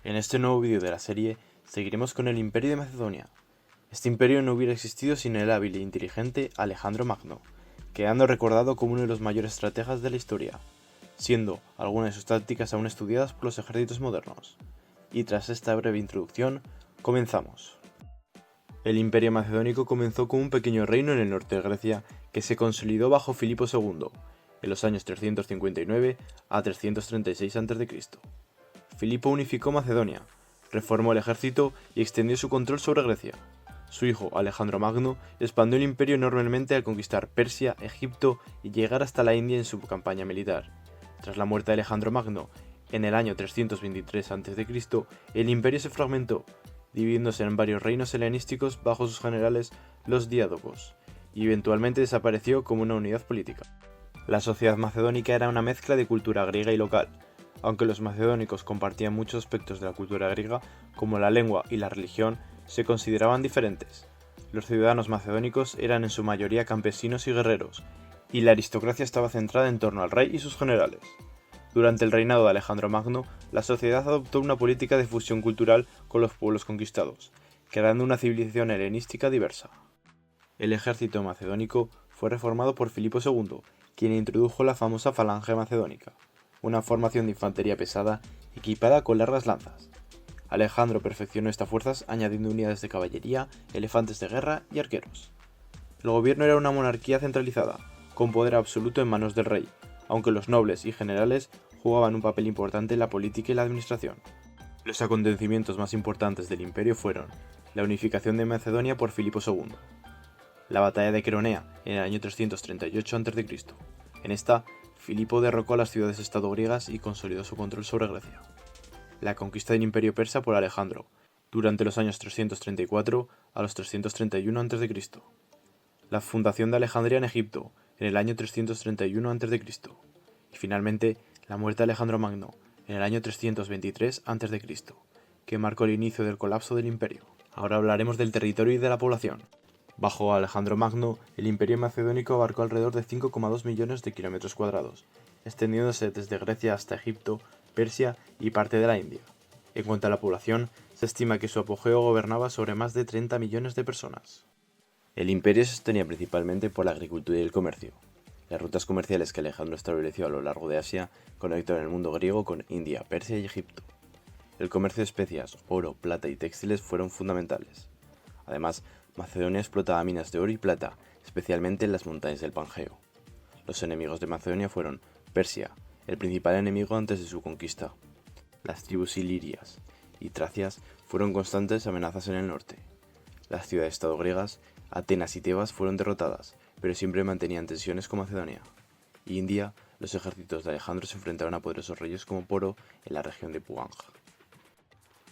En este nuevo vídeo de la serie, seguiremos con el Imperio de Macedonia. Este imperio no hubiera existido sin el hábil e inteligente Alejandro Magno, quedando recordado como uno de los mayores estrategas de la historia, siendo algunas de sus tácticas aún estudiadas por los ejércitos modernos. Y tras esta breve introducción, comenzamos. El Imperio Macedónico comenzó como un pequeño reino en el norte de Grecia que se consolidó bajo Filipo II, en los años 359 a 336 a.C. Filipo unificó Macedonia, reformó el ejército y extendió su control sobre Grecia. Su hijo, Alejandro Magno, expandió el imperio enormemente al conquistar Persia, Egipto y llegar hasta la India en su campaña militar. Tras la muerte de Alejandro Magno, en el año 323 a.C., el imperio se fragmentó, dividiéndose en varios reinos helenísticos bajo sus generales, los diádocos, y eventualmente desapareció como una unidad política. La sociedad macedónica era una mezcla de cultura griega y local. Aunque los macedónicos compartían muchos aspectos de la cultura griega, como la lengua y la religión, se consideraban diferentes. Los ciudadanos macedónicos eran en su mayoría campesinos y guerreros, y la aristocracia estaba centrada en torno al rey y sus generales. Durante el reinado de Alejandro Magno, la sociedad adoptó una política de fusión cultural con los pueblos conquistados, creando una civilización helenística diversa. El ejército macedónico fue reformado por Filipo II, quien introdujo la famosa falange macedónica, una formación de infantería pesada equipada con largas lanzas. Alejandro perfeccionó estas fuerzas añadiendo unidades de caballería, elefantes de guerra y arqueros. El gobierno era una monarquía centralizada, con poder absoluto en manos del rey, aunque los nobles y generales jugaban un papel importante en la política y la administración. Los acontecimientos más importantes del imperio fueron la unificación de Macedonia por Filipo II, la batalla de Queronea en el año 338 a.C. En esta, Filipo derrocó a las ciudades-estado griegas y consolidó su control sobre Grecia. La conquista del imperio persa por Alejandro, durante los años 334 a los 331 a.C. La fundación de Alejandría en Egipto, en el año 331 a.C. Y finalmente, la muerte de Alejandro Magno, en el año 323 a.C., que marcó el inicio del colapso del imperio. Ahora hablaremos del territorio y de la población. Bajo Alejandro Magno, el imperio macedónico abarcó alrededor de 5,2 millones de kilómetros cuadrados, extendiéndose desde Grecia hasta Egipto, Persia y parte de la India. En cuanto a la población, se estima que su apogeo gobernaba sobre más de 30 millones de personas. El imperio se sostenía principalmente por la agricultura y el comercio. Las rutas comerciales que Alejandro estableció a lo largo de Asia conectaron el mundo griego con India, Persia y Egipto. El comercio de especias, oro, plata y textiles fueron fundamentales. Además, Macedonia explotaba minas de oro y plata, especialmente en las montañas del Pangeo. Los enemigos de Macedonia fueron Persia, el principal enemigo antes de su conquista. Las tribus ilirias y tracias fueron constantes amenazas en el norte. Las ciudades-estado griegas, Atenas y Tebas fueron derrotadas, pero siempre mantenían tensiones con Macedonia. India, los ejércitos de Alejandro se enfrentaron a poderosos reyes como Poro en la región de Puganja.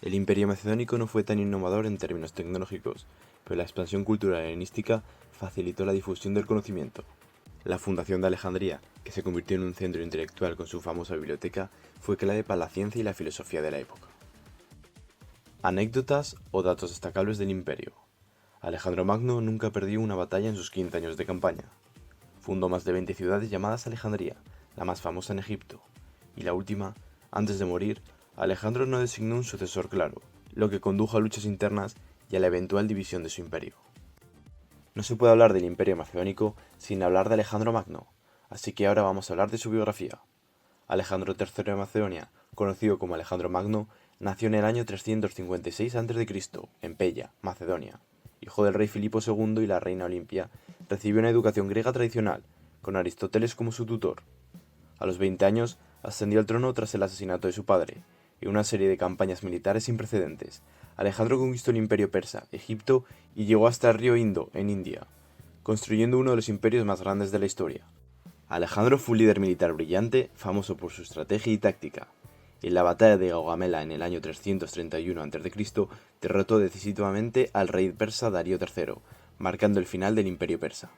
El imperio macedónico no fue tan innovador en términos tecnológicos, pero la expansión cultural helenística facilitó la difusión del conocimiento. La fundación de Alejandría, que se convirtió en un centro intelectual con su famosa biblioteca, fue clave para la ciencia y la filosofía de la época. Anécdotas o datos destacables del imperio. Alejandro Magno nunca perdió una batalla en sus 15 años de campaña. Fundó más de 20 ciudades llamadas Alejandría, la más famosa en Egipto, y la última, antes de morir, Alejandro no designó un sucesor claro, lo que condujo a luchas internas y a la eventual división de su imperio. No se puede hablar del imperio macedónico sin hablar de Alejandro Magno, así que ahora vamos a hablar de su biografía. Alejandro III de Macedonia, conocido como Alejandro Magno, nació en el año 356 a.C., en Pella, Macedonia. Hijo del rey Filipo II y la reina Olimpia, recibió una educación griega tradicional, con Aristóteles como su tutor. A los 20 años, ascendió al trono tras el asesinato de su padre, y una serie de campañas militares sin precedentes. Alejandro conquistó el imperio persa, Egipto y llegó hasta el río Indo, en India, construyendo uno de los imperios más grandes de la historia. Alejandro fue un líder militar brillante, famoso por su estrategia y táctica. En la batalla de Gaugamela en el año 331 a.C., derrotó decisivamente al rey persa Darío III, marcando el final del imperio persa.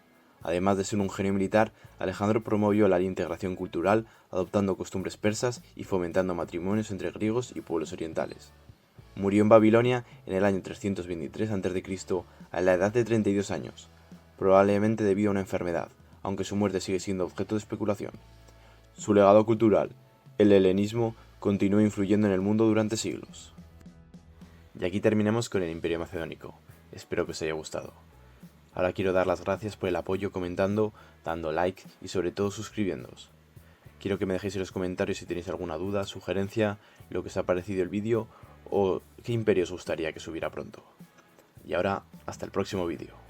Además de ser un genio militar, Alejandro promovió la integración cultural, adoptando costumbres persas y fomentando matrimonios entre griegos y pueblos orientales. Murió en Babilonia en el año 323 a.C. a la edad de 32 años, probablemente debido a una enfermedad, aunque su muerte sigue siendo objeto de especulación. Su legado cultural, el helenismo, continuó influyendo en el mundo durante siglos. Y aquí terminamos con el Imperio Macedónico. Espero que os haya gustado. Ahora quiero dar las gracias por el apoyo comentando, dando like y sobre todo suscribiéndoos. Quiero que me dejéis en los comentarios si tenéis alguna duda, sugerencia, lo que os ha parecido el vídeo o qué imperio os gustaría que subiera pronto. Y ahora, hasta el próximo vídeo.